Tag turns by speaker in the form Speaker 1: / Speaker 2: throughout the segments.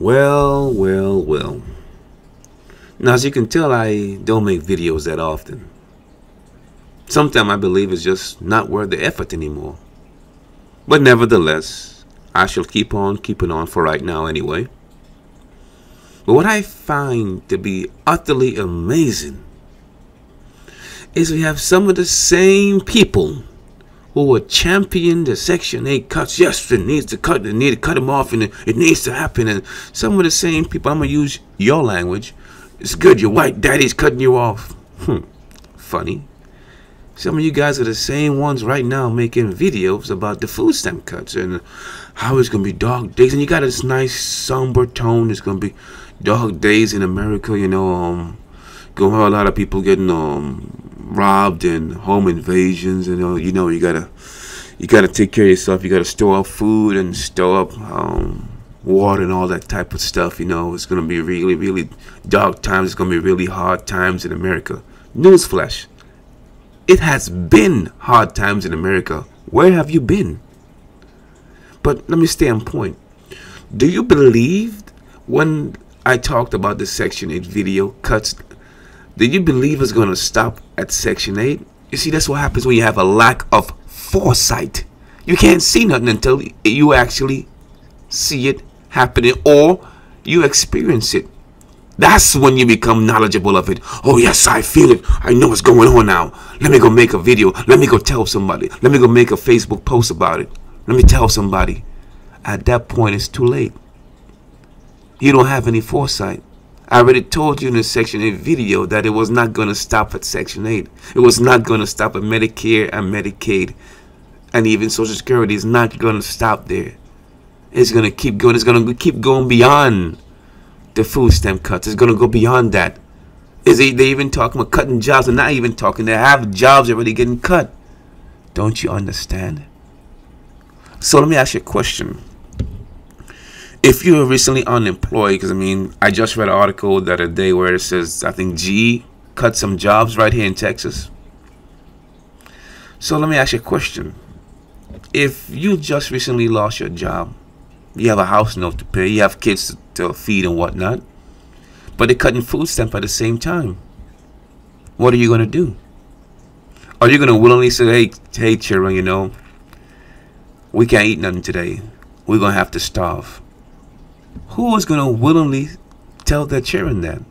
Speaker 1: Well, well, well. Now, as you can tell, I don't make videos that often. Sometimes I believe it's just not worth the effort anymore. But nevertheless, I shall keep on keeping on for right now anyway. But what I find to be utterly amazing is we have some of the same people who were championing the Section 8 cuts. Yes, it needs to cut. They need to cut them off, and it needs to happen. And some of the same people, I'm going to use your language. It's good, your white daddy's cutting you off. Funny. Some of you guys are the same ones right now making videos about the food stamp cuts and how it's going to be dog days. And you got this nice somber tone. It's going to be dog days in America, you know. Going to have a lot of people getting robbed and home invasions. And you gotta take care of yourself. You got to store up food and store up water and all that type of stuff. You know, it's going to be really, really dark times. It's going to be really hard times in America. Newsflash. It has been hard times in America. Where have you been? But let me stay on point. Do you believe when I talked about the Section 8 video cuts, did you believe it's going to stop at Section 8? You see, that's what happens when you have a lack of foresight. You can't see nothing until you actually see it happening or you experience it. That's when you become knowledgeable of it. Oh yes, I feel it. I know what's going on now. Let me go make a video. Let me go tell somebody. Let me go make a Facebook post about it. Let me tell somebody. At that point, it's too late. You don't have any foresight. I already told you in the Section 8 video that it was not going to stop at Section 8. It was not going to stop at Medicare and Medicaid. And even Social Security is not going to stop there. It's going to keep going. It's going to keep going beyond the food stamp cuts. It's going to go beyond that. They even talking about cutting jobs? They're not even talking. They have jobs already getting cut. Don't you understand? So let me ask you a question. If you were recently unemployed, because I just read an article the other day where it says, I think GE cut some jobs right here in Texas. So let me ask you a question. If you just recently lost your job, you have a house note to pay, you have kids to feed and whatnot, but they're cutting food stamp at the same time, what are you going to do? Are you going to willingly say, hey children, we can't eat nothing today, we're going to have to starve? Who is going to willingly tell their children that?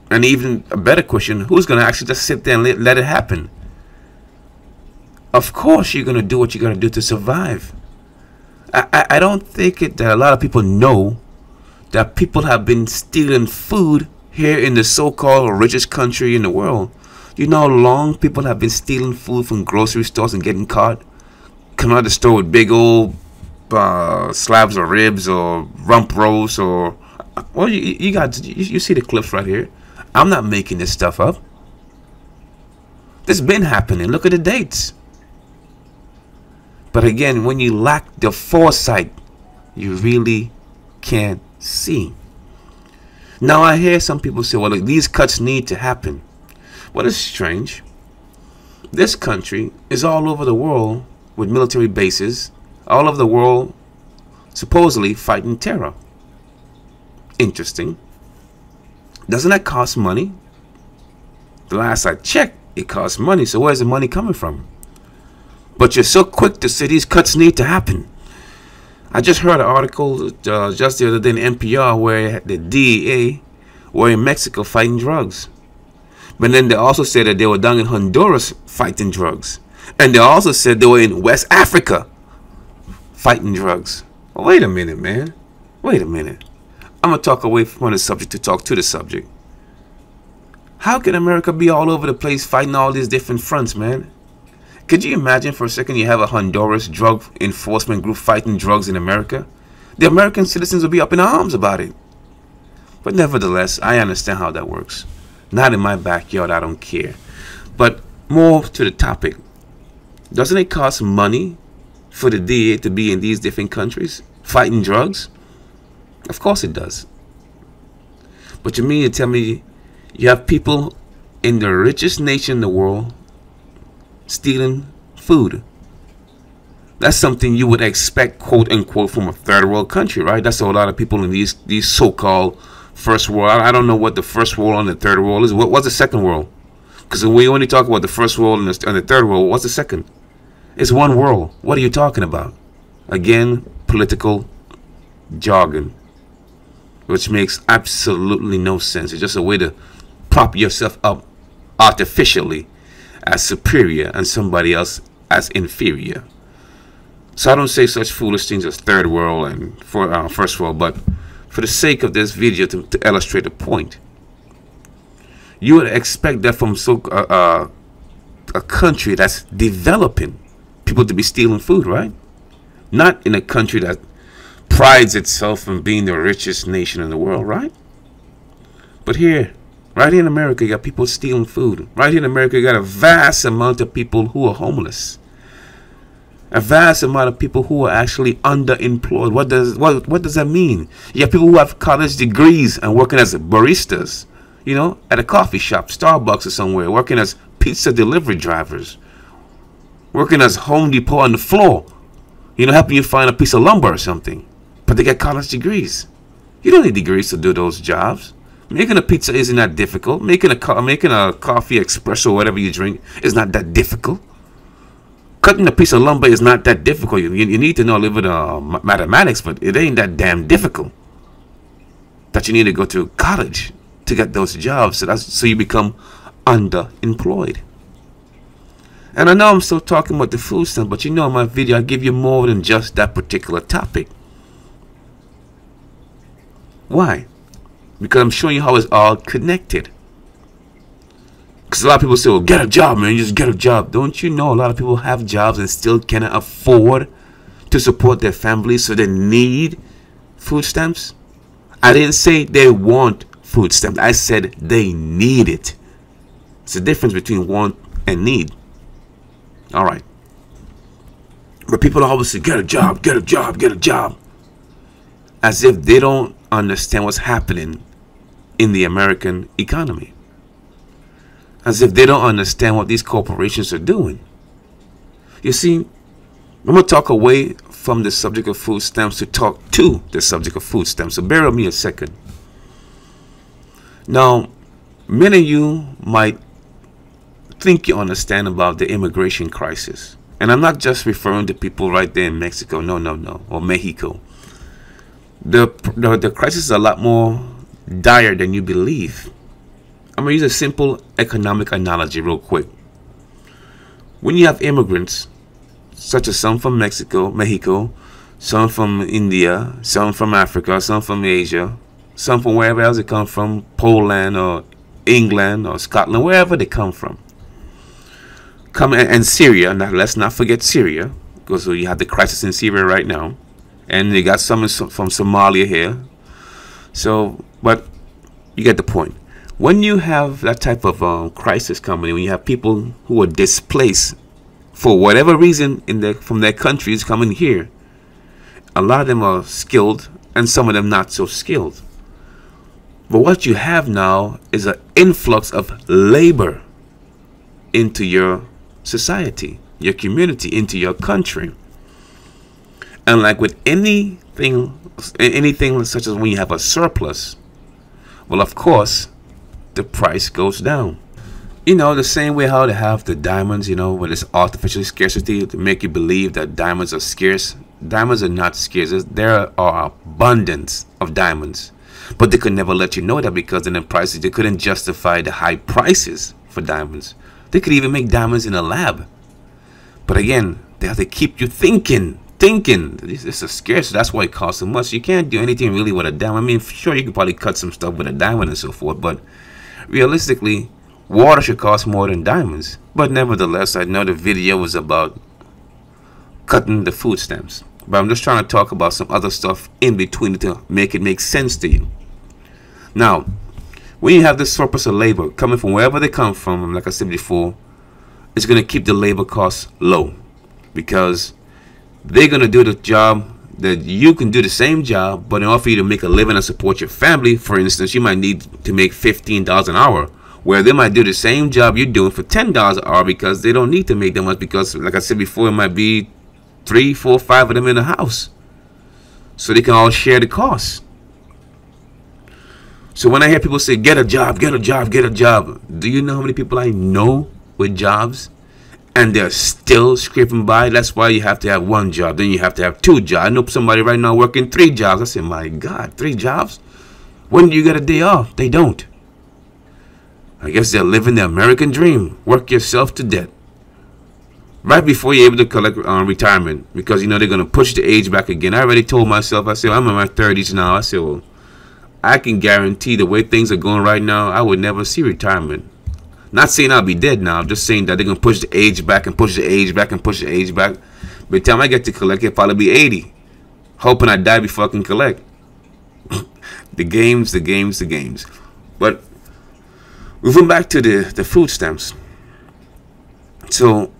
Speaker 1: And even a better question, who's going to actually just sit there and let it happen? Of course you're going to do what you got to do to survive. I don't think that a lot of people know that people have been stealing food here in the so-called richest country in the world. You know how long people have been stealing food from grocery stores and getting caught? Coming out of the store with big old slabs of ribs or rump roast or... Well, you see the clips right here. I'm not making this stuff up. This has been happening. Look at the dates. But again, when you lack the foresight, you really can't see. Now I hear some people say, well, look, these cuts need to happen. Well, it's strange. This country is all over the world with military bases, all over the world supposedly fighting terror. Interesting. Doesn't that cost money? The last I checked, it costs money. So where's the money coming from? But you're so quick to say these cuts need to happen. I just heard an article just the other day in NPR where the DEA were in Mexico fighting drugs. But then they also said that they were down in Honduras fighting drugs. And they also said they were in West Africa fighting drugs. Well, wait a minute, man. Wait a minute. I'm going to talk away from the subject to talk to the subject. How can America be all over the place fighting all these different fronts, man? Could you imagine for a second you have a Honduras drug enforcement group fighting drugs in America? The American citizens will be up in arms about it. But nevertheless, I understand how that works. Not in my backyard, I don't care. But more to the topic. Doesn't it cost money for the DA to be in these different countries fighting drugs? Of course it does. But you mean to tell me you have people in the richest nation in the world stealing food? That's something you would expect, quote unquote, from a third world country, right? That's what a lot of people in these so-called first world. I don't know what the first world and the third world is. What's the second world? Because we only talk about the first world and the third world. What's the second? It's one world. What are you talking about? Again, political jargon, which makes absolutely no sense. It's just a way to prop yourself up artificially as superior and somebody else as inferior. So I don't say such foolish things as third world and first world, but for the sake of this video, to illustrate a point, you would expect that from a country that's developing, people to be stealing food, right? Not in a country that prides itself on being the richest nation in the world, right? But here, right here in America, you got people stealing food. Right here in America, you got a vast amount of people who are homeless. A vast amount of people who are actually underemployed. What does that mean? You have people who have college degrees and working as baristas, you know, at a coffee shop, Starbucks or somewhere, working as pizza delivery drivers, working as Home Depot on the floor, you know, helping you find a piece of lumber or something. But they get college degrees. You don't need degrees to do those jobs. Making a pizza isn't that difficult. Making a coffee espresso, whatever you drink, is not that difficult. Cutting a piece of lumber is not that difficult. You need to know a little bit of mathematics, but it ain't that damn difficult that you need to go to college to get those jobs. So you become underemployed. And I know I'm still talking about the food stamp, but you know in my video I give you more than just that particular topic. Why? Because I'm showing you how it's all connected. Because a lot of people say, well, get a job, man. You just get a job. Don't you know a lot of people have jobs and still cannot afford to support their families, so they need food stamps? I didn't say they want food stamps. I said they need it. It's the difference between want and need. All right. But people always say, get a job, get a job, get a job. As if they don't understand what's happening in the American economy. As if they don't understand what these corporations are doing. You see, I'm going to talk away from the subject of food stamps to talk to the subject of food stamps. So bear with me a second. Now, many of you might think you understand about the immigration crisis. And I'm not just referring to people right there in Mexico. No. Or Mexico. The crisis is a lot more dire than you believe. I'm going to use a simple economic analogy real quick. When you have immigrants, such as some from Mexico, some from India, some from Africa, some from Asia, some from wherever else they come from, Poland or England or Scotland, wherever they come from. And Syria, let's not forget Syria, because you have the crisis in Syria right now. And they got some from Somalia here. So, but you get the point. When you have that type of crisis coming, when you have people who are displaced for whatever reason from their countries coming here, a lot of them are skilled and some of them not so skilled. But what you have now is an influx of labor into your society, your community, into your country. And like with anything such as when you have a surplus, well, of course, the price goes down. You know, the same way how they have the diamonds, you know, when it's artificial scarcity to make you believe that diamonds are scarce. Diamonds are not scarce. There are abundance of diamonds. But they could never let you know that because in the prices, they couldn't justify the high prices for diamonds. They could even make diamonds in a lab. But again, they have to keep you thinking this is scarce. That's why it costs so much. You can't do anything really with a diamond. I mean, sure, you could probably cut some stuff with a diamond and so forth, but realistically, water should cost more than diamonds. But nevertheless, I know the video was about cutting the food stamps, but I'm just trying to talk about some other stuff in between to make it make sense to you. Now, when you have this surplus of labor coming from wherever they come from, like I said before, it's going to keep the labor costs low, because they're going to do the job that you can do the same job, but in order for you to make a living and support your family, for instance, you might need to make $15 an hour, where they might do the same job you're doing for $10 an hour because they don't need to make that much, because like I said before, it might be 3, 4, 5 of them in a house, so they can all share the costs. So when I hear people say, get a job, get a job, get a job, do you know how many people I know with jobs and they're still scraping by? That's why you have to have one job, then you have to have 2 jobs. I know somebody right now working 3 jobs. I say, my God, 3 jobs? When do you get a day off? They don't. I guess they're living the American dream. Work yourself to death right before you're able to collect retirement, because you know they're going to push the age back again. I already told myself, I said, I'm in my 30s now. I said, well, I can guarantee the way things are going right now, I would never see retirement. Not saying I'll be dead now. I'm just saying that they're going to push the age back and push the age back and push the age back. By the time I get to collect, it'll probably be 80. Hoping I die before I can collect. The games. But moving back to the food stamps. So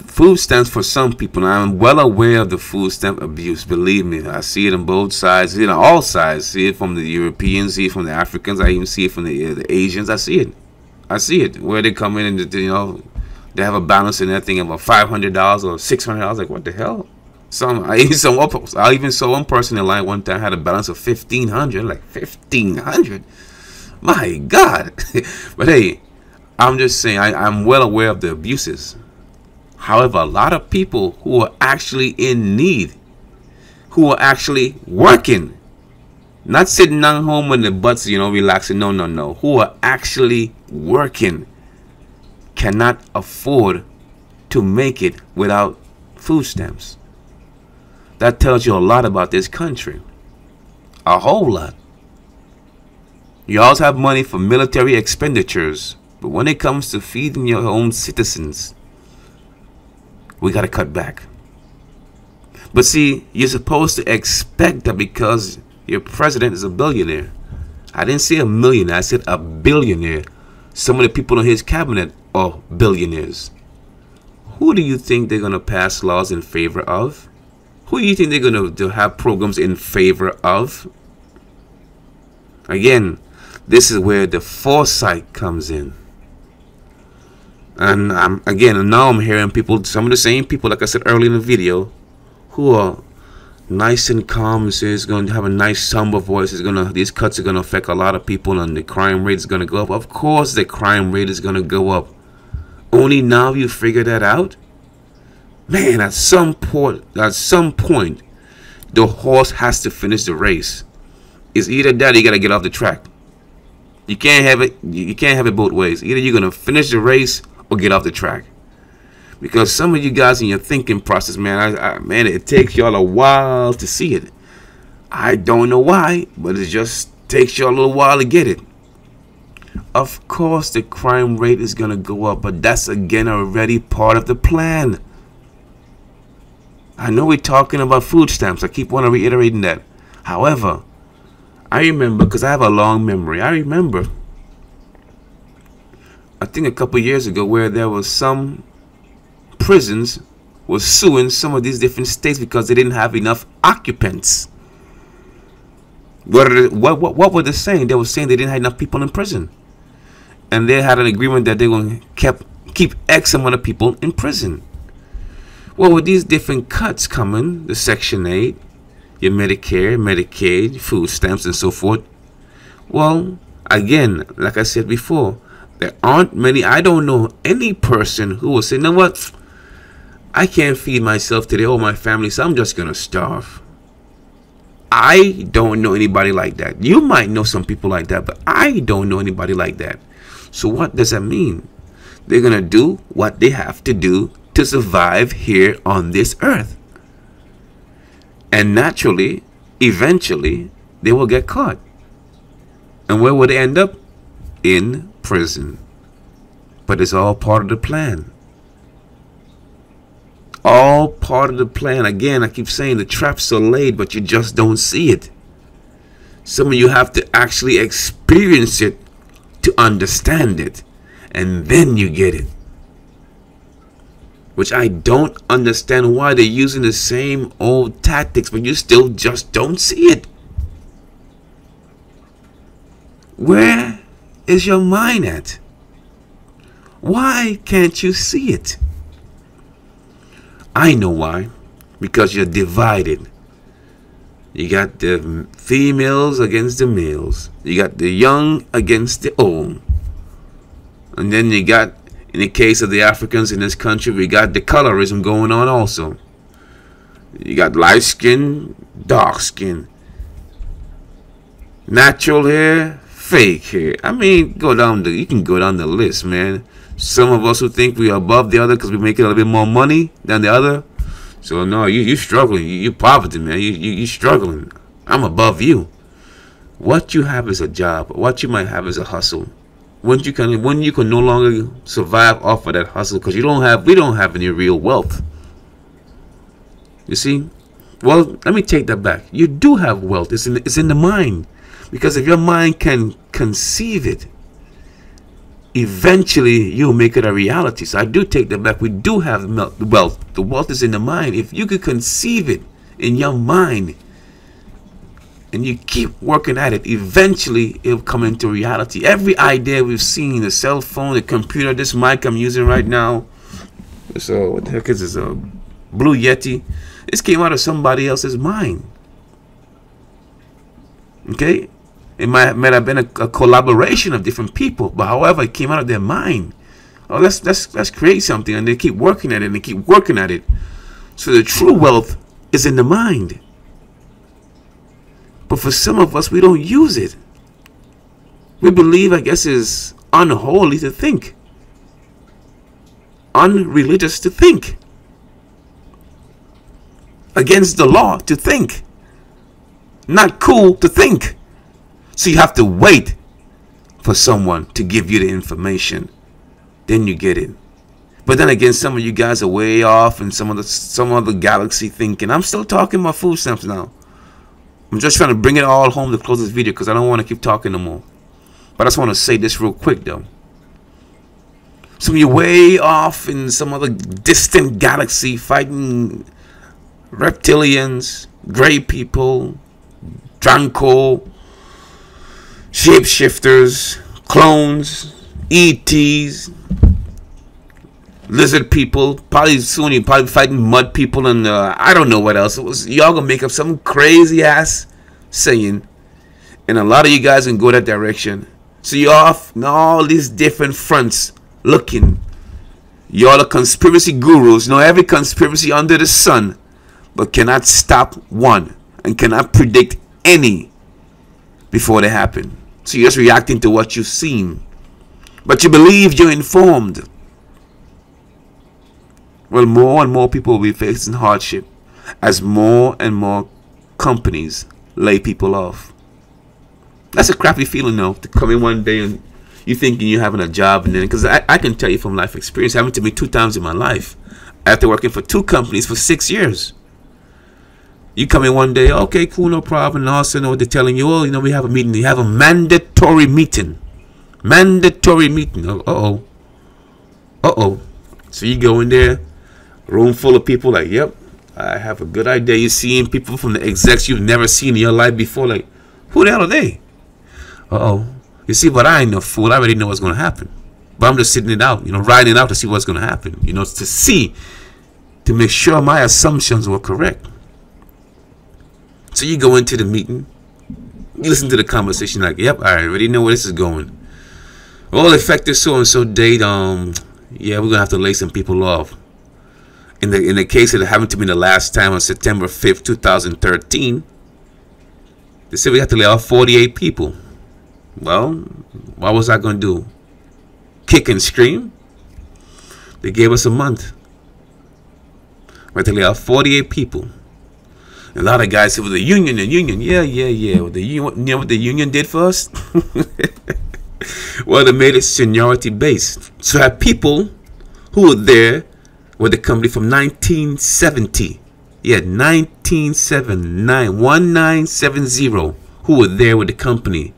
Speaker 1: food stamps for some people, and I'm well aware of the food stamp abuse. Believe me, I see it on both sides, see it on all sides. See it from the Europeans, see it from the Africans, I even see it from the Asians. I see it where they come in and, you know, they have a balance in that thing of $500 or $600. Like, what the hell? I even saw one person in line one time had a balance of $1,500. Like, $1,500? My God. But hey, I'm just saying, I'm well aware of the abuses. However, a lot of people who are actually in need, who are actually working, not sitting down home on the butts, you know, relaxing. No. Who are actually working cannot afford to make it without food stamps. That tells you a lot about this country. A whole lot. You also have money for military expenditures, but when it comes to feeding your own citizens, we got to cut back. But see, you're supposed to expect that because your president is a billionaire. I didn't say a millionaire, I said a billionaire. Some of the people in his cabinet are billionaires. Who do you think they're going to pass laws in favor of? Who do you think they're going to have programs in favor of? Again, this is where the foresight comes in. And now I'm hearing people, some of the same people, like I said earlier in the video, who are nice and calm and say it's going to have a nice somber voice. These cuts are going to affect a lot of people and the crime rate is going to go up. Of course the crime rate is going to go up. Only now you figure that out? Man, at some point, the horse has to finish the race. It's either that or you got to get off the track. You can't have it. You can't have it both ways. Either you're going to finish the race or get off the track. Because some of you guys in your thinking process, man, man, it takes y'all a while to see it. I don't know why, but it just takes y'all a little while to get it. Of course, the crime rate is going to go up, but that's again already part of the plan. I know we're talking about food stamps. I keep on reiterating that. However, I remember, because I have a long memory, I remember, I think a couple years ago, where there was some prisons was suing some of these different states because they didn't have enough occupants. What were they saying? They were saying they didn't have enough people in prison. And they had an agreement that they were going to keep X amount of people in prison. Well, with these different cuts coming, the Section 8, your Medicare, Medicaid, food stamps, and so forth. Well, again, like I said before, there aren't many. I don't know any person who will say, you know what? I can't feed myself today or my family, so I'm just going to starve. I don't know anybody like that. You might know some people like that, but I don't know anybody like that. So what does that mean? They're going to do what they have to do to survive here on this earth. And naturally, eventually, they will get caught. And where will they end up? In prison. But it's all part of the plan. All part of the plan. Again, I keep saying the traps are laid, but you just don't see it. Some of you have to actually experience it to understand it. And then you get it. Which I don't understand why they're using the same old tactics, but you still just don't see it. Where is your mind at? Why can't you see it? I know why. because you're divided. You got the females against the males. You got the young against the old. And then you got, in the case of the Africans in this country, we got the colorism going on also. You got light skin, dark skin, natural hair, fake hair. I mean, you can go down the list, man. Some of us who think we're above the other because we make a little bit more money than the other. So no, you struggling. You poverty, man. You struggling. I'm above you. What you have is a job. What you might have is a hustle. When you can no longer survive off of that hustle because we don't have any real wealth. You see? Well, let me take that back. You do have wealth. It's in the mind. Because if your mind can conceive it, eventually you'll make it a reality. So I do take that back. We do have wealth. The wealth is in the mind. If you could conceive it in your mind and you keep working at it, eventually it'll come into reality. Every idea we've seen, the cell phone, the computer, this mic I'm using right now. So what the heck is this? A Blue Yeti. This came out of somebody else's mind. Okay? It might have been a collaboration of different people, but however, it came out of their mind. Oh, let's create something, and they keep working at it, and they keep working at it. So the true wealth is in the mind. But for some of us, we don't use it. We believe, I guess, it's unholy to think, unreligious to think, against the law to think, not cool to think. So you have to wait for someone to give you the information, then you get it. But then again, some of you guys are way off in some other galaxy thinking. I'm still talking about food stamps now. I'm just trying to bring it all home to close this video because I don't want to keep talking no more. But I just want to say this real quick though. Some of you way off in some other distant galaxy fighting reptilians, gray people, Dranko, shapeshifters, clones, ETs, lizard people, probably soon you're probably fighting mud people and I don't know what else. It was y'all gonna make up some crazy ass saying, and a lot of you guys can go that direction. So you're off in all these different fronts looking. Y'all are conspiracy gurus, know every conspiracy under the sun, but cannot stop one and cannot predict any before they happen. So you're just reacting to what you've seen, but you believe you're informed. Well, more and more people will be facing hardship as more and more companies lay people off. That's a crappy feeling though, to come in one day and you thinking you're having a job, and then, because I can tell you from life experience, happened to me 2 times in my life after working for 2 companies for 6 years. You come in one day, okay, cool, no problem, and all of a sudden they're telling you, oh, you know, we have a meeting. You have a mandatory meeting. Mandatory meeting. Uh-oh. Uh-oh. So you go in there, room full of people like, yep, I have a good idea. You're seeing people from the execs you've never seen in your life before, like, who the hell are they? Uh-oh. You see, but I ain't no fool. I already know what's going to happen. But I'm just sitting it out, you know, riding it out to see what's going to happen, you know, to make sure my assumptions were correct. So you go into the meeting, you listen to the conversation like, yep, I already know where this is going. Well, effective so-and-so date, yeah, we're going to have to lay some people off. In the case of it happened to me the last time on September 5th, 2013, they said we have to lay off 48 people. Well, what was I going to do? Kick and scream? They gave us a month. We had to lay off 48 people. A lot of guys said, well, the union. Yeah. Well, you know what the union did for us? Well, they made it seniority based. So I had people who were there with the company from 1970. Yeah, 1970, who were there with the company.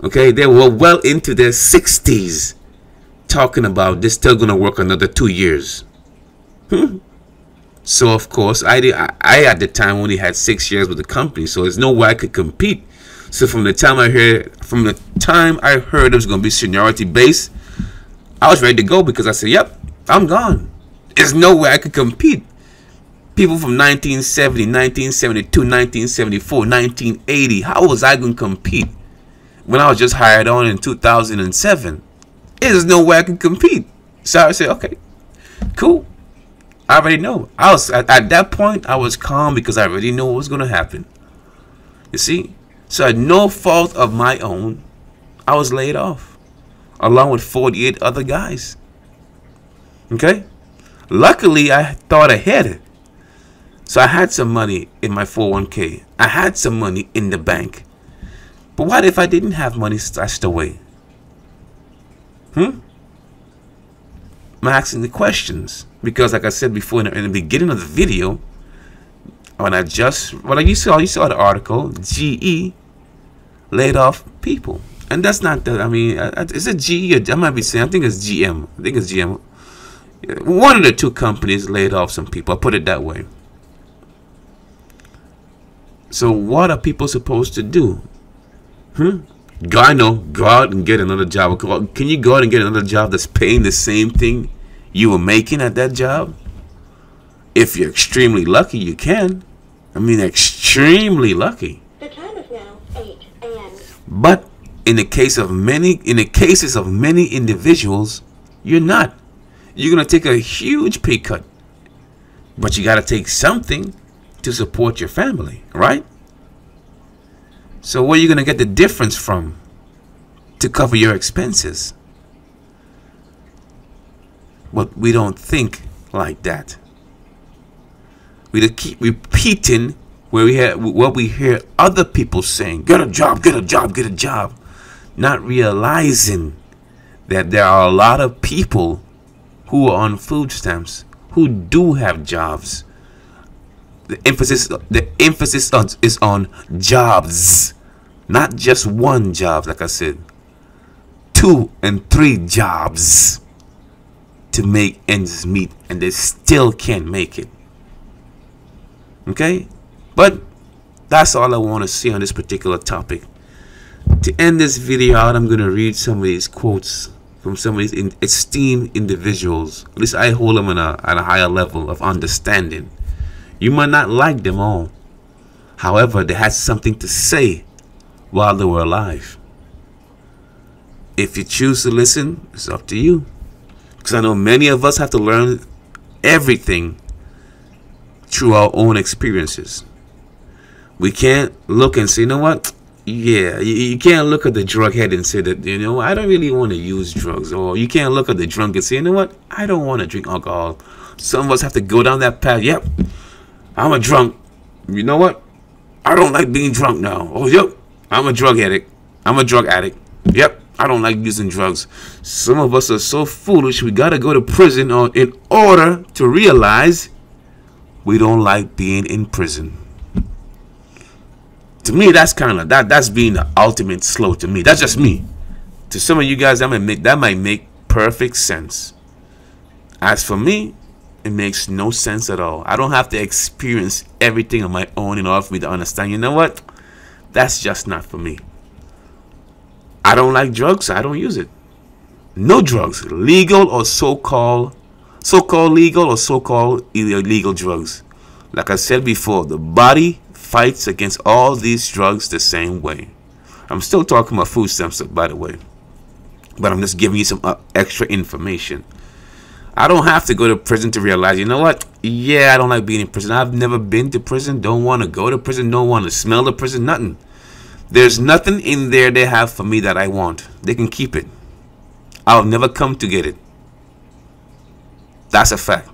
Speaker 1: Okay, they were well into their 60s talking about this still going to work another 2 years. So, of course, I at the time only had 6 years with the company, so there's no way I could compete. So from the time I heard it was going to be seniority based, I was ready to go because I said, yep, I'm gone. There's no way I could compete. People from 1970, 1972, 1974, 1980. How was I going to compete when I was just hired on in 2007? There's no way I can compete. So I said, okay, cool. I already know. I was at that point, I was calm because I already know what was going to happen. You see? So at no fault of my own, I was laid off, along with 48 other guys. Okay? Luckily, I thought ahead. So I had some money in my 401k. I had some money in the bank. But what if I didn't have money stashed away? I'm asking the questions because, like I said before in the beginning of the video, you saw the article. GE laid off people, and that's not that. I mean, is it GE? I might be saying. I think it's GM. I think it's GM. One of the two companies laid off some people. I put it that way. So what are people supposed to do? Go out and get another job. Can you go out and get another job that's paying the same thing you were making at that job? If you're extremely lucky, you can. I mean, extremely lucky.
Speaker 2: The time is now 8 a.m.
Speaker 1: But in the cases of many individuals, you're not. You're gonna take a huge pay cut, but you got to take something to support your family, right? So where are you going to get the difference from to cover your expenses? But we don't think like that. We just keep repeating what we hear other people saying. Get a job, get a job, get a job. Not realizing that there are a lot of people who are on food stamps who do have jobs. The emphasis is on jobs, not just one job. Like I said, 2 and 3 jobs to make ends meet, and they still can't make it. Okay, but that's all I want to say on this particular topic. To end this video out, I'm going to read some of these quotes from some of these esteemed individuals. At least I hold them at a higher level of understanding. You might not like them all. However, they had something to say while they were alive. If you choose to listen, it's up to you. Because I know many of us have to learn everything through our own experiences. We can't look and say, you know what? Yeah, you can't look at the drug head and say that, you know, I don't really want to use drugs. Or you can't look at the drunk and say, you know what? I don't want to drink alcohol. Some of us have to go down that path. Yep, I'm a drunk. You know what? I don't like being drunk now. Oh, yep, I'm a drug addict. I'm a drug addict. Yep, I don't like using drugs. Some of us are so foolish, we got to go to prison in order to realize we don't like being in prison. To me, that's kind of that's being the ultimate slow. To me, that's just me. To some of you guys, that might make perfect sense. As for me, it makes no sense at all. I don't have to experience everything on my own in order for me to understand. You know what? That's just not for me. I don't like drugs, so I don't use it. No drugs, legal or so-called legal or so-called illegal drugs. Like I said before, the body fights against all these drugs the same way. I'm still talking about food stamps, by the way, but I'm just giving you some extra information. I don't have to go to prison to realize, you know what? Yeah, I don't like being in prison. I've never been to prison, don't want to go to prison, don't want to smell the prison, nothing. There's nothing in there they have for me that I want. They can keep it. I'll never come to get it. That's a fact.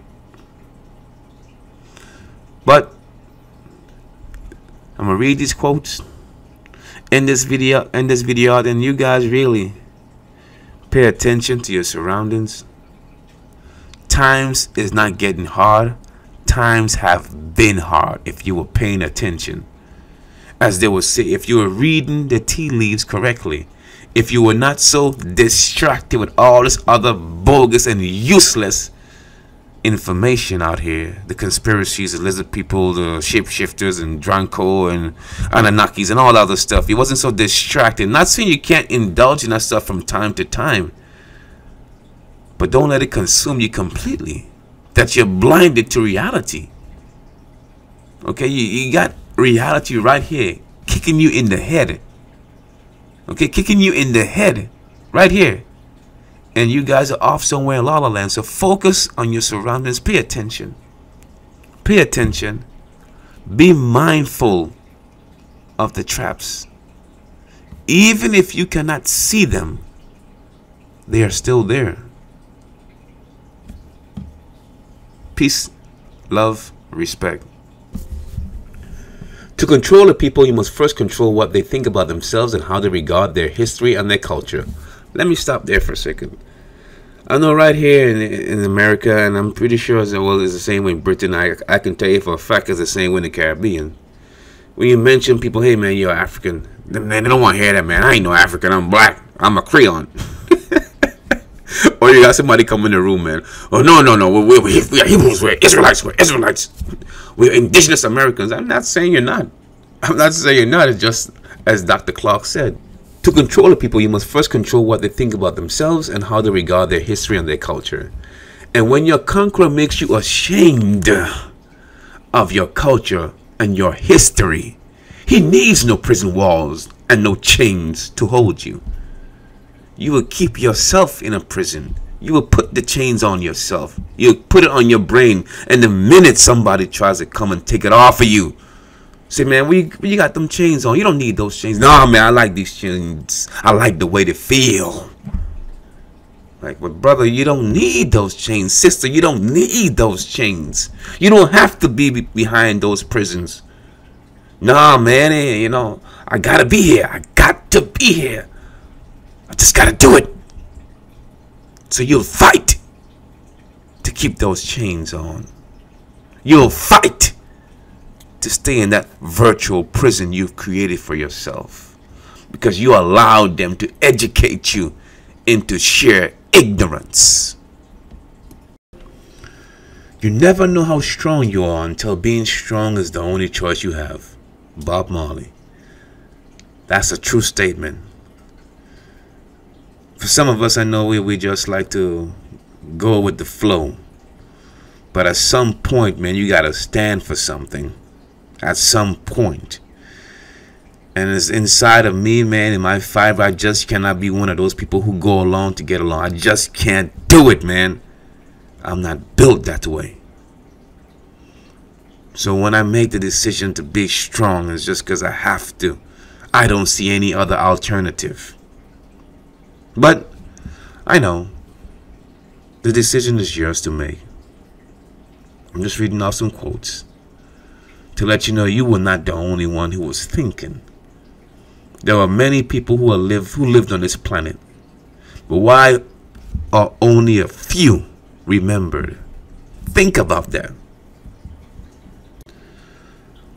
Speaker 1: But I'm gonna read these quotes in this video, and you guys really pay attention to your surroundings. Times is not getting hard. Times have been hard if you were paying attention. As they would say, if you were reading the tea leaves correctly, if you were not so distracted with all this other bogus and useless information out here, the conspiracies, the lizard people, the shapeshifters, and Dranko and Anunnakis and all that other stuff. It wasn't so distracted. Not saying you can't indulge in that stuff from time to time, but don't let it consume you completely, that you're blinded to reality. Okay, you got reality right here, kicking you in the head. Okay, kicking you in the head right here. And you guys are off somewhere in La La Land. So focus on your surroundings. Pay attention. Pay attention. Be mindful of the traps. Even if you cannot see them, they are still there. Peace, love, respect. To control the people, you must first control what they think about themselves and how they regard their history and their culture. Let me stop there for a second. I know right here in America, and I'm pretty sure as well it's the same way in Britain. I can tell you for a fact it's the same way in the Caribbean. When you mention people, hey man, you're African, man, they don't want to hear that, man. I ain't no African, I'm black, I'm a Creole. Or you got somebody come in the room, man. Oh no, we're Hebrews, we're Israelites, we're indigenous Americans. I'm not saying you're not. I'm not saying you're not. It's just as Dr. Clark said. To control the people, you must first control what they think about themselves and how they regard their history and their culture. And when your conqueror makes you ashamed of your culture and your history, he needs no prison walls and no chains to hold you. You will keep yourself in a prison. You will put the chains on yourself. You put it on your brain, and the minute somebody tries to come and take it off of you, say, man, we got them chains on. You don't need those chains. No, man, I like these chains. I like the way they feel. Like, but brother, you don't need those chains. Sister, you don't need those chains. You don't have to be behind those prisons. Nah, man, you know, I gotta be here. I got to be here. I just gotta do it. So you'll fight to keep those chains on. You'll fight to stay in that virtual prison you've created for yourself, because you allowed them to educate you into sheer ignorance. You never know how strong you are until being strong is the only choice you have. Bob Marley. That's a true statement. For some of us, I know we just like to go with the flow. But at some point, man, you got to stand for something. At some point. And it's inside of me, man, in my fiber, I just cannot be one of those people who go along to get along. I just can't do it, man. I'm not built that way. So when I make the decision to be strong, it's just because I have to. I don't see any other alternative. But I know the decision is yours to make. I'm just reading off some quotes to let you know you were not the only one who was thinking. There are many people who lived on this planet, but why are only a few remembered? Think about that.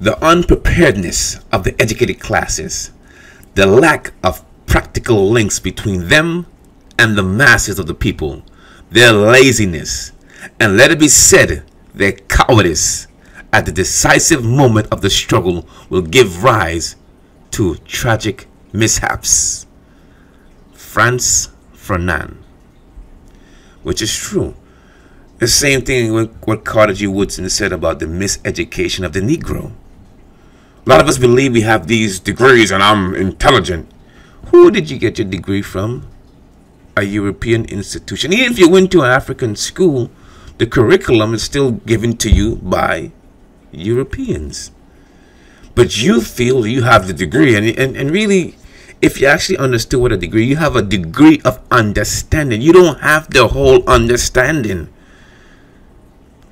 Speaker 1: The unpreparedness of the educated classes, the lack of practical links between them and the masses of the people, their laziness, and let it be said, their cowardice at the decisive moment of the struggle will give rise to tragic mishaps. Franz Ferdinand. Which is true. The same thing with what Carter G. Woodson said about the miseducation of the Negro. A lot of us believe we have these degrees and I'm intelligent. Who did you get your degree from? A European institution. Even if you went to an African school, the curriculum is still given to you by Europeans. But you feel you have the degree, and really, if you actually understood what a degree, you have a degree of understanding. You don't have the whole understanding.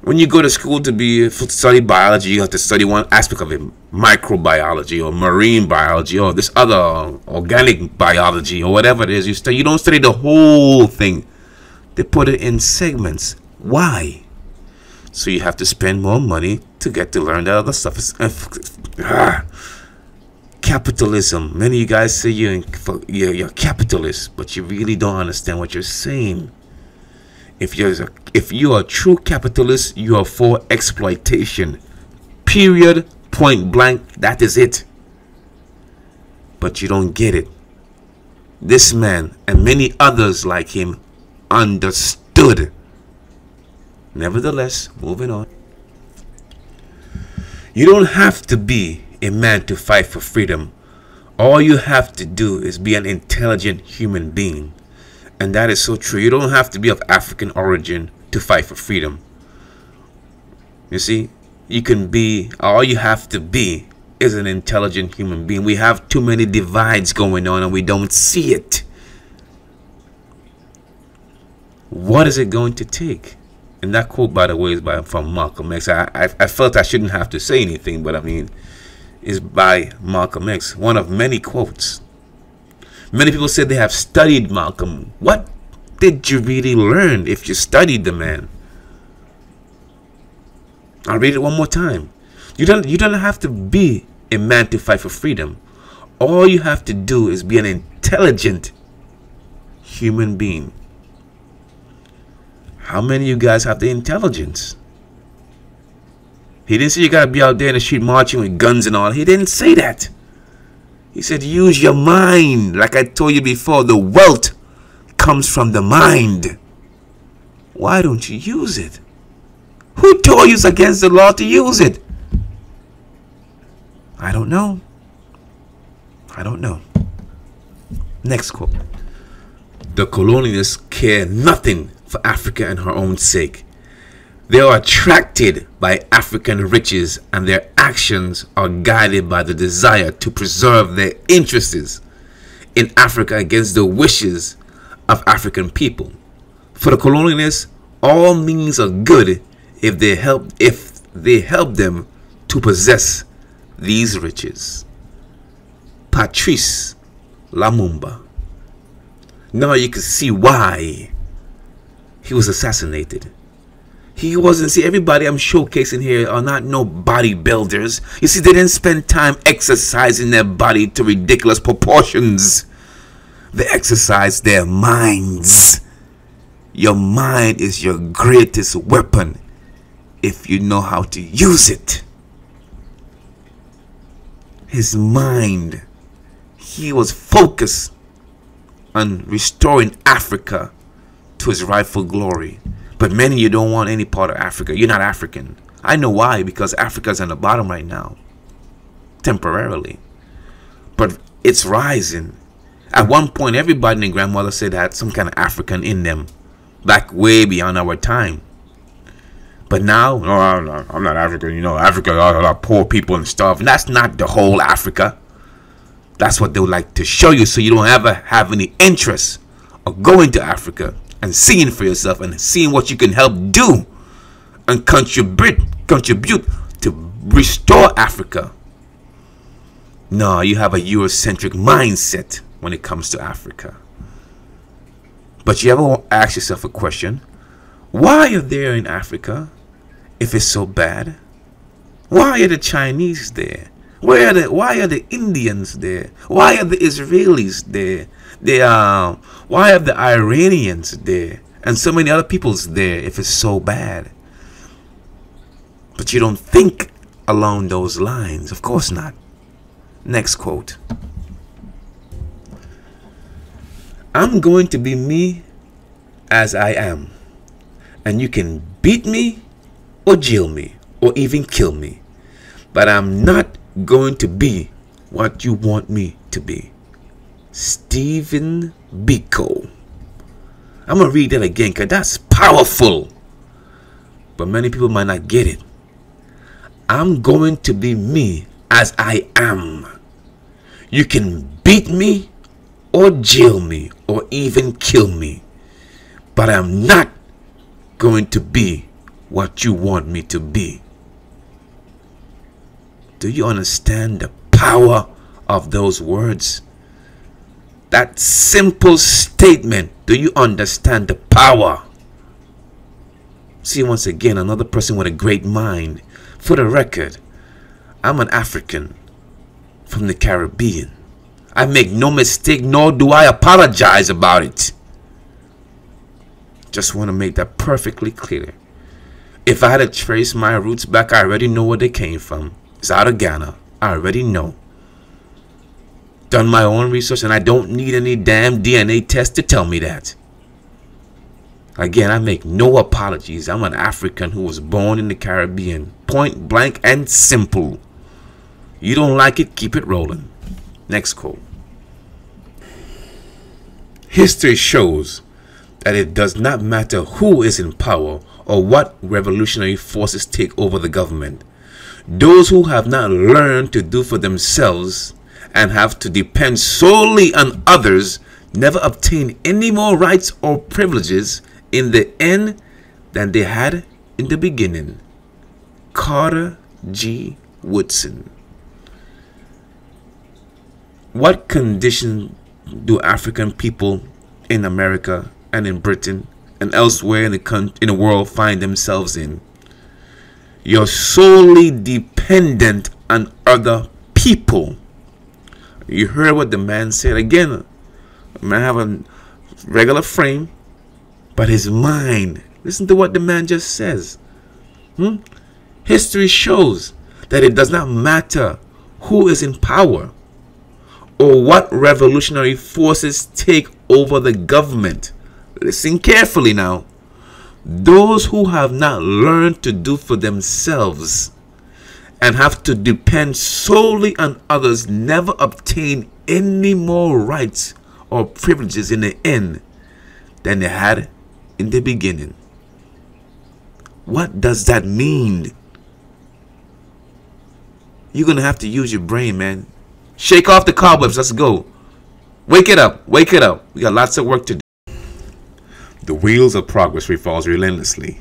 Speaker 1: When you go to school to study biology, you have to study one aspect of it, microbiology or marine biology or this other organic biology or whatever it is you study. You don't study the whole thing. They put it in segments. Why? So you have to spend more money to get to learn that other stuff. Capitalism. Many of you guys say you're capitalists, but you really don't understand what you're saying. If you are a true capitalist, you are for exploitation. Period. Point blank. That is it. But you don't get it. This man and many others like him understood. Nevertheless, moving on. You don't have to be a man to fight for freedom. All you have to do is be an intelligent human being. And that is so true. You don't have to be of African origin to fight for freedom. You see, you can be, all you have to be is an intelligent human being. We have too many divides going on and we don't see it. What is it going to take? And that quote, by the way, is from Malcolm X. I felt I shouldn't have to say anything, but I mean, is by Malcolm X. One of many quotes. Many people say they have studied Malcolm. What did you really learn if you studied the man? I'll read it one more time. You don't have to be a man to fight for freedom. All you have to do is be an intelligent human being. How many of you guys have the intelligence? He didn't say you gotta be out there in the street marching with guns and all. He didn't say that. He said use your mind. Like I told you before, the wealth comes from the mind. Why don't you use it? Who told you it's against the law to use it? I don't know. I don't know. Next quote. The colonialists care nothing for Africa and her own sake. They are attracted by African riches and their actions are guided by the desire to preserve their interests in Africa against the wishes of African people. For the colonialists, all means are good if they help them to possess these riches. Patrice Lumumba. Now you can see why he was assassinated. He wasn't, see, everybody I'm showcasing here are not no bodybuilders. You see, they didn't spend time exercising their body to ridiculous proportions. They exercised their minds. Your mind is your greatest weapon if you know how to use it. His mind, he was focused on restoring Africa to its rightful glory. But many of you don't want any part of Africa. You're not African. I know why, because Africa's on the bottom right now, temporarily. But it's rising. At one point, everybody and their grandmother said had some kind of African in them, back way beyond our time. But now, no, I'm not African. You know, Africa are poor people and stuff. And that's not the whole Africa. That's what they would like to show you, so you don't ever have any interest of going to Africa and seeing for yourself and seeing what you can help do and contribute to restore Africa. No, you have a Eurocentric mindset when it comes to Africa. But you ever ask yourself a question? Why are they in Africa if it's so bad? Why are the Chinese there? Why are the Indians there? Why are the Israelis there? Why are the Iranians there? And so many other peoples there if it's so bad? But you don't think along those lines. Of course not. Next quote. I'm going to be me as I am. And you can beat me or jail me or even kill me. But I'm not going to be what you want me to be. Stephen Biko. I'm going to read that again because that's powerful. But many people might not get it. I'm going to be me as I am. You can beat me or jail me or even kill me. But I'm not going to be what you want me to be. Do you understand the power of those words? That simple statement. Do you understand the power? See, once again, another person with a great mind. For the record, I'm an African from the Caribbean. I make no mistake, nor do I apologize about it. Just want to make that perfectly clear. If I had to trace my roots back, I already know where they came from. It's out of Ghana. I already know. Done my own research, and I don't need any damn DNA test to tell me that. Again, I make no apologies. I'm an African who was born in the Caribbean. Point blank and simple. You don't like it, keep it rolling. Next quote. History shows that it does not matter who is in power or what revolutionary forces take over the government. Those who have not learned to do for themselves and have to depend solely on others never obtain any more rights or privileges in the end than they had in the beginning. Carter G. Woodson. What condition do African people in America and in Britain and elsewhere in the world find themselves in? You're solely dependent on other people. You heard what the man said. Again, the man have a regular frame, but his mind, listen to what the man just says. History shows that it does not matter who is in power or what revolutionary forces take over the government. Listen carefully now. Those who have not learned to do for themselves and have to depend solely on others never obtain any more rights or privileges in the end than they had in the beginning. What does that mean? You're going to have to use your brain, man. Shake off the cobwebs. Let's go. Wake it up. Wake it up. We got lots of work to do. The wheels of progress revolve relentlessly,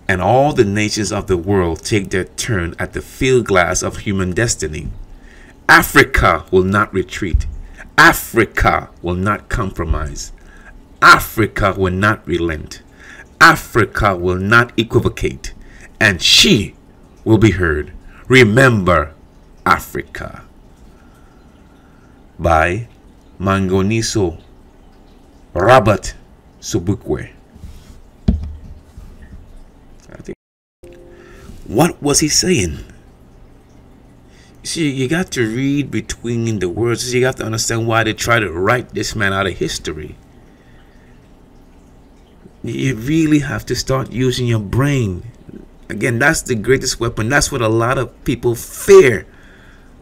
Speaker 1: and all the nations of the world take their turn at the field glass of human destiny. Africa will not retreat. Africa will not compromise. Africa will not relent. Africa will not equivocate, and she will be heard. Remember Africa. By Mangoniso Robert Subic. What was he saying? See, you got to read between the words. You got to understand why they try to write this man out of history. You really have to start using your brain. Again, that's the greatest weapon. That's what a lot of people fear.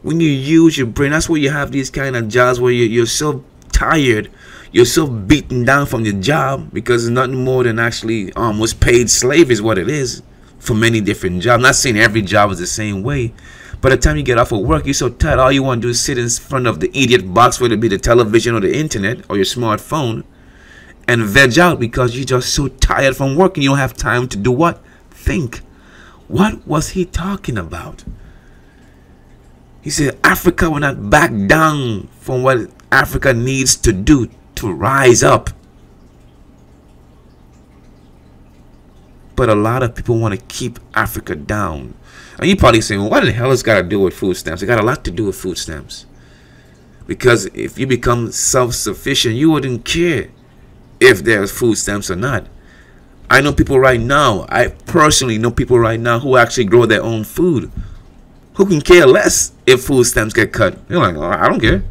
Speaker 1: When you use your brain, that's where you have these kind of jobs where you're so tired, you're so beaten down from your job, because it's nothing more than actually almost paid slave is what it is for many different jobs. I'm not saying every job is the same way. By the time you get off of work, you're so tired, all you want to do is sit in front of the idiot box, whether it be the television or the internet or your smartphone, and veg out because you're just so tired from work and you don't have time to do what? Think. What was he talking about? He said Africa will not back down from what Africa needs to do to rise up. But a lot of people want to keep Africa down. And you're probably saying, well, what the hell has got to do with food stamps? It got a lot to do with food stamps. Because if you become self-sufficient, you wouldn't care if there's food stamps or not. I know people right now, I personally know people right now who actually grow their own food, who can care less if food stamps get cut. They're like, oh, I don't care.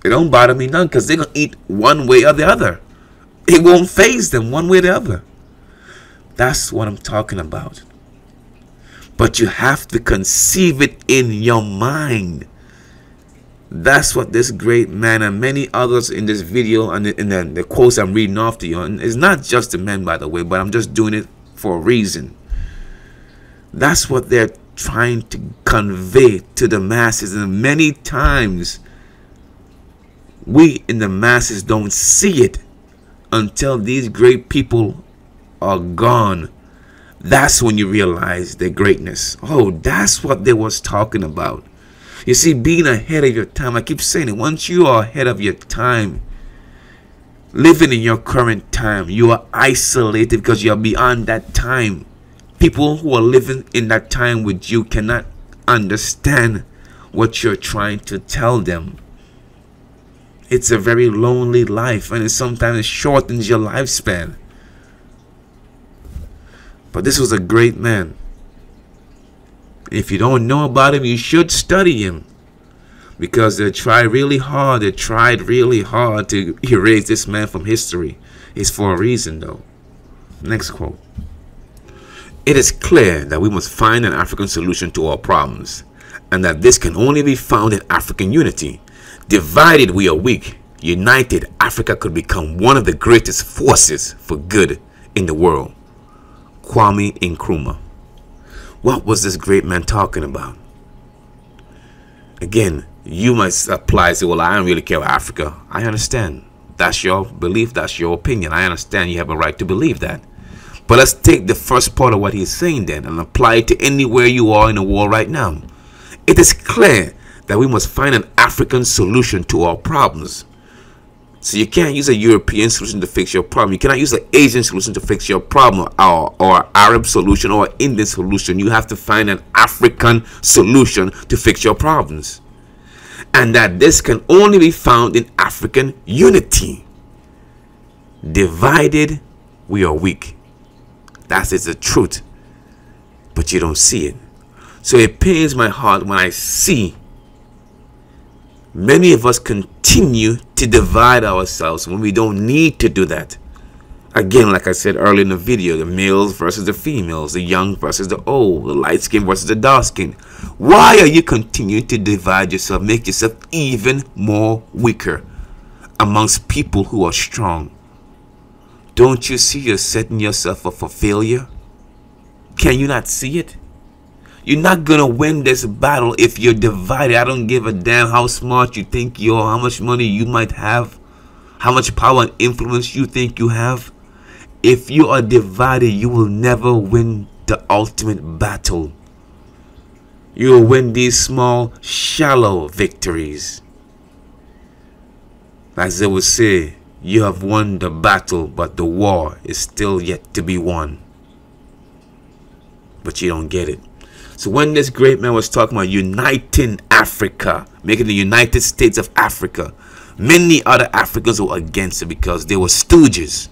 Speaker 1: It don't bother me none, because they're going to eat one way or the other. It won't faze them one way or the other. That's what I'm talking about. But you have to conceive it in your mind. That's what this great man and many others in this video and in the quotes I'm reading off to you, and it's not just the men, by the way, but I'm just doing it for a reason. That's what they're trying to convey to the masses, and many times we in the masses don't see it until these great people are gone. That's when you realize their greatness. Oh, that's what they was talking about. You see, being ahead of your time, I keep saying it, once you are ahead of your time, living in your current time, you are isolated because you are beyond that time. People who are living in that time with you cannot understand what you're trying to tell them. It's a very lonely life, and sometimes it shortens your lifespan. But this was a great man. If you don't know about him, you should study him, because they tried really hard. They tried really hard to erase this man from history. It's for a reason, though. Next quote. It is clear that we must find an African solution to our problems, and that this can only be found in African unity. Divided, we are weak. United, Africa could become one of the greatest forces for good in the world. Kwame Nkrumah. What was this great man talking about? Again, you might apply and say, well, I don't really care about Africa. I understand. That's your belief. That's your opinion. I understand you have a right to believe that. But let's take the first part of what he's saying then and apply it to anywhere you are in the world right now. It is clear that we must find an African solution to our problems. So you can't use a European solution to fix your problem. You cannot use an Asian solution to fix your problem, or Arab solution, or Indian solution. You have to find an African solution to fix your problems. And that this can only be found in African unity. Divided, we are weak. That is the truth. But you don't see it. So it pains my heart when I see many of us continue to divide ourselves when we don't need to do that. Again, like I said earlier in the video, the males versus the females, the young versus the old, the light skin versus the dark skin. Why are you continuing to divide yourself, make yourself even more weaker amongst people who are strong? Don't you see you're setting yourself up for failure? Can you not see it? You're not gonna win this battle if you're divided. I don't give a damn how smart you think you are, how much money you might have, how much power and influence you think you have. If you are divided, you will never win the ultimate battle. You will win these small, shallow victories. As they would say, you have won the battle, but the war is still yet to be won. But you don't get it. So when this great man was talking about uniting Africa, making the United States of Africa, many other Africans were against it because they were stooges.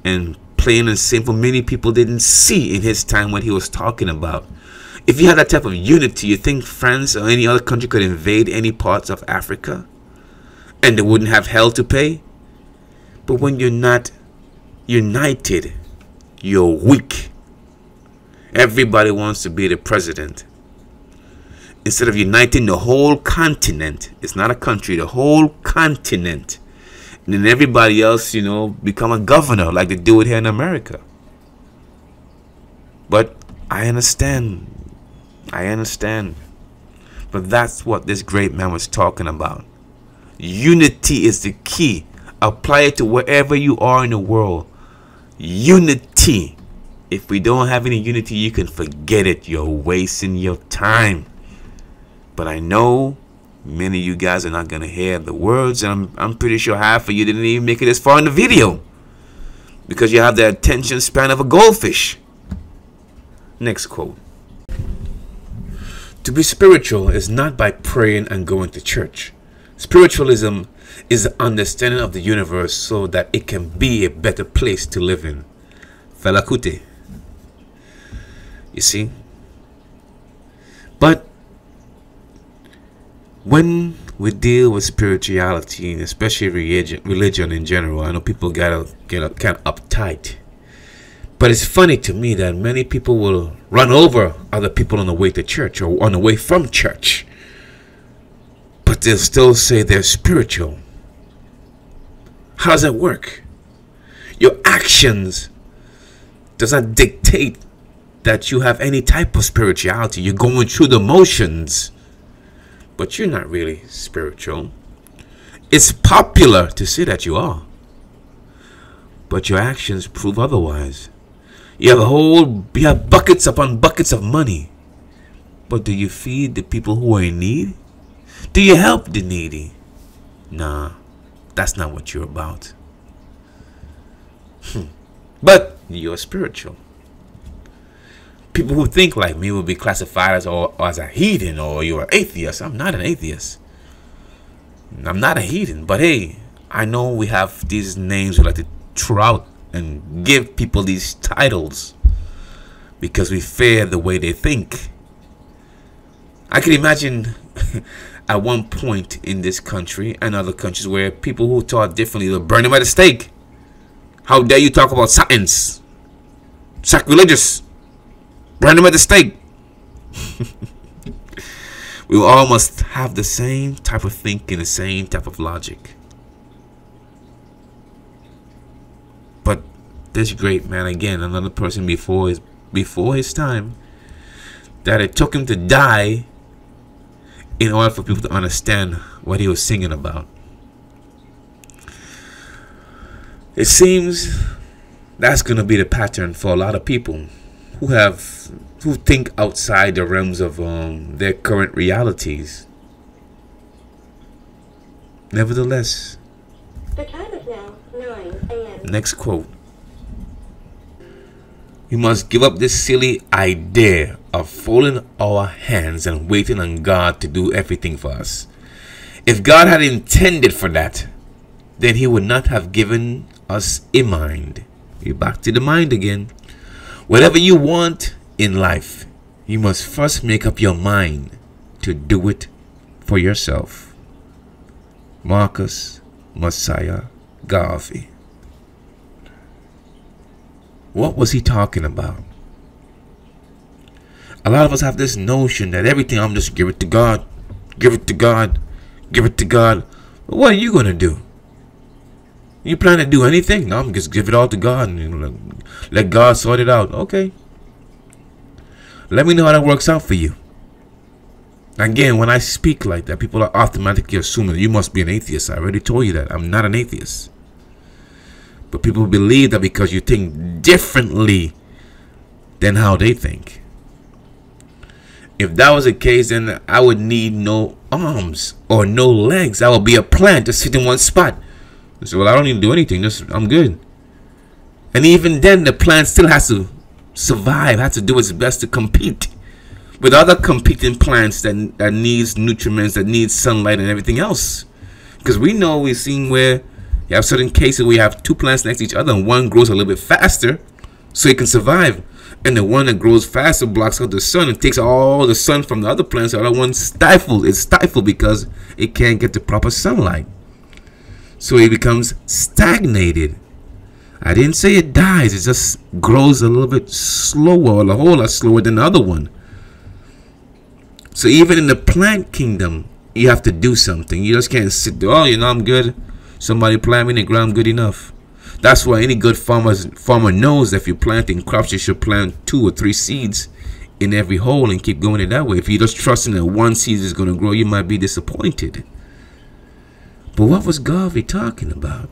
Speaker 1: And plain and simple, many people didn't see in his time what he was talking about. If you had that type of unity, you think France or any other country could invade any parts of Africa and they wouldn't have hell to pay? But when you're not united, you're weak. Everybody wants to be the president. Instead of uniting the whole continent, it's not a country, the whole continent. And then everybody else, you know, become a governor like they do it here in America. But I understand. But that's what this great man was talking about. Unity is the key. Apply it to wherever you are in the world. Unity. If we don't have any unity, you can forget it. You're wasting your time. But I know many of you guys are not going to hear the words. And I'm pretty sure half of you didn't even make it this far in the video, because you have the attention span of a goldfish. Next quote. To be spiritual is not by praying and going to church. Spiritualism is the understanding of the universe so that it can be a better place to live in. Fela Kuti. You see? But when we deal with spirituality, especially religion in general, I know people get kind of uptight. But it's funny to me that many people will run over other people on the way to church or on the way from church, but they'll still say they're spiritual. How does that work? Your actions does not dictate that you have any type of spirituality. You're going through the motions, but you're not really spiritual. It's popular to say that you are, but your actions prove otherwise. You have buckets upon buckets of money, but do you feed the people who are in need? Do you help the needy? Nah, that's not what you're about. But you're spiritual. People who think like me will be classified as a heathen, or you're an atheist. I'm not an atheist. I'm not a heathen. But hey, I know we have these names we like to throw out and give people these titles because we fear the way they think. I can imagine at one point in this country and other countries where people who thought differently will burn them at the stake. How dare you talk about science? sacrilegious, burn them at the stake. We all must have the same type of thinking, the same type of logic. But this great man, again, another person before his time, that it took him to die in order for people to understand what he was singing about. It seems that's gonna be the pattern for a lot of people who think outside the realms of their current realities. Nevertheless,
Speaker 2: The time is now 9 a.m.
Speaker 1: next quote. We must give up this silly idea of folding our hands and waiting on God to do everything for us. If God had intended for that, then he would not have given us a mind. You're back to the mind again. Whatever you want in life, you must first make up your mind to do it for yourself. Marcus Messiah Garvey. What was he talking about? A lot of us have this notion that everything, I'm just give it to God, give it to God, give it to God. But what are you going to do? You plan to do anything? No, I'm just give it all to God and let God sort it out. Okay. Let me know how that works out for you. Again, when I speak like that, people are automatically assuming you must be an atheist. I already told you that. I'm not an atheist. But people believe that because you think differently than how they think. If that was the case, then I would need no arms or no legs. I would be a plant to sit in one spot. So, well, I don't need to do anything. I'm good. And even then, the plant still has to survive, has to do its best to compete with other competing plants that needs nutriments, that needs sunlight and everything else. Because we've seen where you have certain cases where you have two plants next to each other and one grows a little bit faster so it can survive. And the one that grows faster blocks out the sun and takes all the sun from the other plants. The other one stifled. It's stifled because it can't get the proper sunlight. So it becomes stagnated. I didn't say it dies. It just grows a little bit slower, or a whole lot slower than the other one. So even in the plant kingdom, you have to do something. You just can't sit there, oh, I'm good. Somebody plant me in the ground, good enough. That's why any good farmer knows that if you're planting crops, you should plant 2 or 3 seeds in every hole and keep going it that way. If you're just trusting that one seed is going to grow, you might be disappointed. But what was Garvey talking about?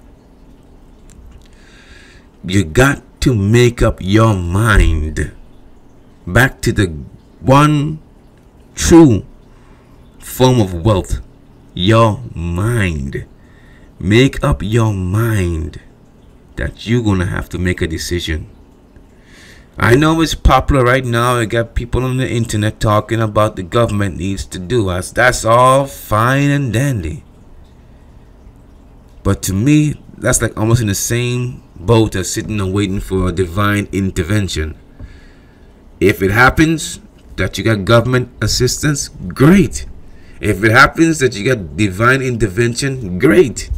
Speaker 1: You got to make up your mind back to the one true form of wealth, your mind. Make up your mind that you're gonna have to make a decision. I know it's popular right now. I got people on the internet talking about the government needs to do us. That's all fine and dandy. But to me, that's like almost in the same boat as sitting and waiting for a divine intervention. If it happens that you got government assistance, great. If it happens that you got divine intervention, great.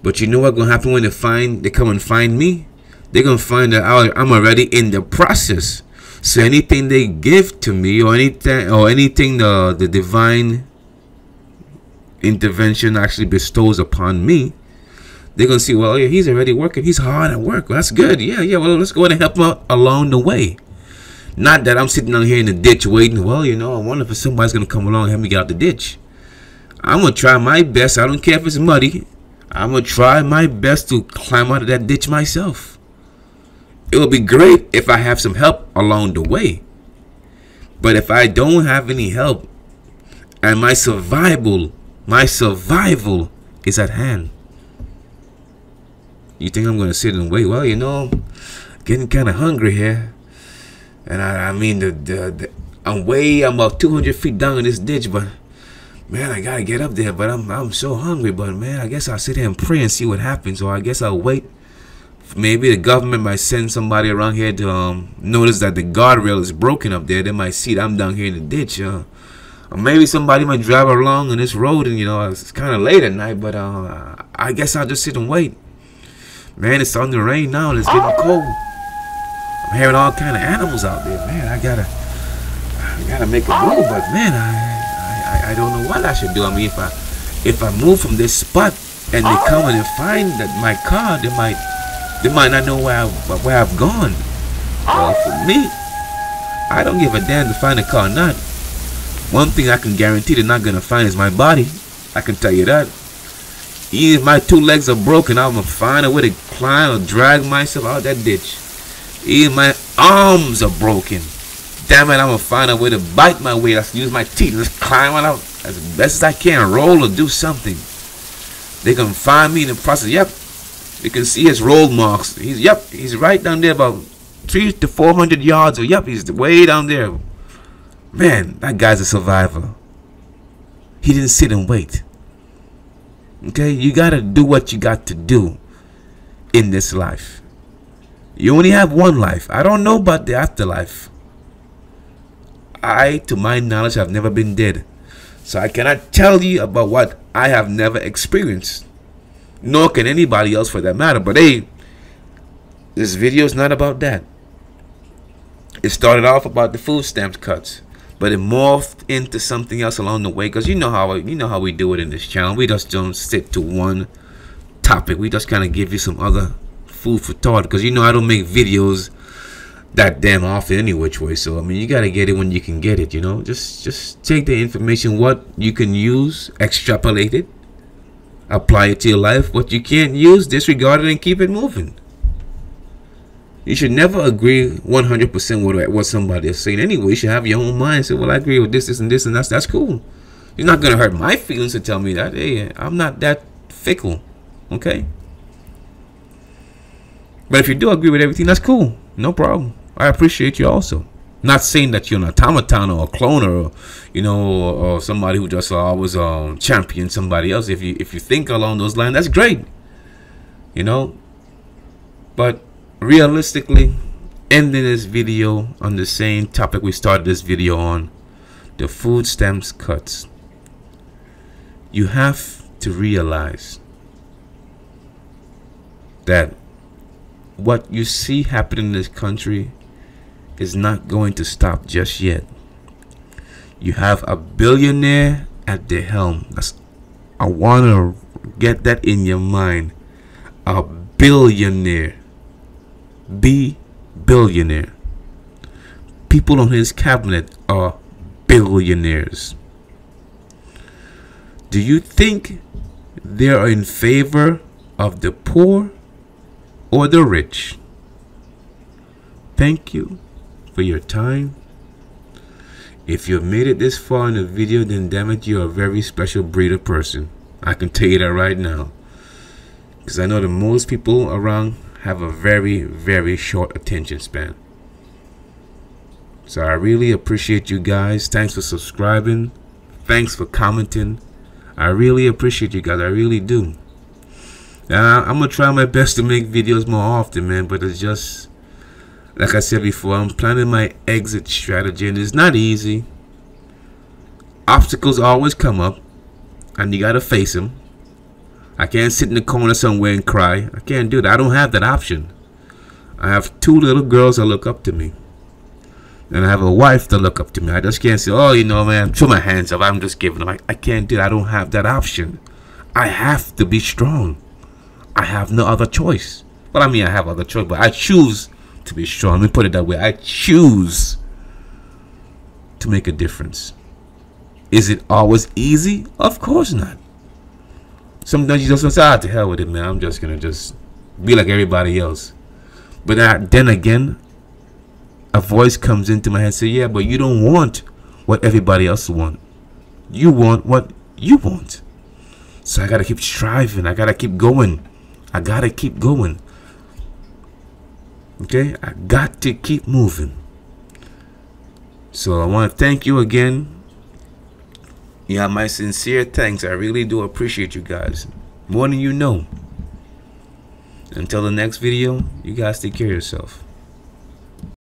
Speaker 1: But you know what's gonna happen when they come and find me? They're gonna find that I'm already in the process. So anything they give to me, or anything the divine intervention actually bestows upon me, they're gonna see, well, yeah, he's already working. He's hard at work. Well, that's good. Yeah. Well, let's go ahead and help him out along the way. Not that I'm sitting down here in the ditch waiting. Well, I wonder if somebody's gonna come along and help me get out the ditch. I'm gonna try my best. I don't care if it's muddy. I'm going to try my best to climb out of that ditch myself. It would be great if I have some help along the way. But if I don't have any help and my survival is at hand, you think I'm going to sit and wait? Well, I'm getting kind of hungry here. And I'm about 200 feet down in this ditch, but man, I gotta get up there, but I'm so hungry. But man, I guess I'll sit here and pray and see what happens. Or I guess I'll wait. Maybe the government might send somebody around here to notice that the guardrail is broken up there. They might see that I'm down here in the ditch. Or maybe somebody might drive along on this road, and it's kind of late at night. But I guess I'll just sit and wait. Man, it's starting to rain now, and it's getting cold. I'm hearing all kind of animals out there, man. I gotta make a move, but man, I don't know what I should do. I mean, if I move from this spot and they come and find that my car, they might not know where I've gone. Well, for me, I don't give a damn to find a car or not. One thing I can guarantee they're not gonna find is my body. I can tell you that. Even if my 2 legs are broken, I'm gonna find a way to climb or drag myself out that ditch. Even my arms are broken. Damn it, I'm gonna find a way to bite my way. Let's use my teeth. Let's climb out as best as I can, roll or do something. They can find me in the process. Yep, you can see his roll marks. He's right down there, about 300 to 400 yards. Or yep, he's way down there. Man, that guy's a survivor. He didn't sit and wait. Okay, you gotta do what you got to do in this life. You only have one life. I don't know about the afterlife. To my knowledge, have never been dead. So I cannot tell you about what I have never experienced. Nor can anybody else for that matter. But hey, this video is not about that. It started off about the food stamps cuts, but it morphed into something else along the way. Because you know how we do it in this channel. We just don't stick to one topic. We just kind of give you some other food for thought. Because you know I don't make videos that damn often any which way. So I mean, you gotta get it when you can get it. You know, just take the information what you can use, extrapolate it, apply it to your life. What you can't use, disregard it and keep it moving. You should never agree 100% with what somebody is saying. Anyway, you should have your own mind. Say, well, I agree with this, and this, and that's cool. You're not gonna hurt my feelings to tell me that. Hey, I'm not that fickle, okay? But if you do agree with everything, that's cool. No problem. I appreciate you also. Not saying that you're an automaton or a clone or or somebody who just always champion somebody else. If you think along those lines, that's great. But realistically, ending this video on the same topic we started this video on, the food stamps cuts. You have to realize that what you see happening in this country is not going to stop just yet. You have a billionaire at the helm. I want to get that in your mind. A billionaire. Billionaire. People on his cabinet are billionaires. Do you think they are in favor of the poor or the rich? Thank you for your time. If you've made it this far in the video, then damn it, you're a very special breed of person. I can tell you that right now, because I know that most people around have a very, very short attention span. So I really appreciate you guys. Thanks for subscribing. Thanks for commenting. I really appreciate you guys. I really do. I'm gonna try my best to make videos more often, man, but it's just like I said before, I'm planning my exit strategy, and it's not easy. Obstacles always come up, and you gotta face them. I can't sit in the corner somewhere and cry. I can't do that. I don't have that option. I have 2 little girls that look up to me, and I have a wife that look up to me. I just can't say, oh, man, throw my hands up, I'm just giving them. I can't do that. I don't have that option. I have to be strong. I have no other choice. Well, I mean, I have other choice, but I choose to be strong. Let me put it that way. I choose to make a difference. Is it always easy? Of course not. Sometimes you just say, to hell with it, man. I'm just gonna be like everybody else. But then again, a voice comes into my head and say, yeah, but you don't want what everybody else wants. You want what you want. So I gotta keep striving. I gotta keep going. I gotta keep going. Okay, I got to keep moving. So I want to thank you again. You have my sincere thanks. I really do appreciate you guys, more than you know. Until the next video, you guys take care of yourself.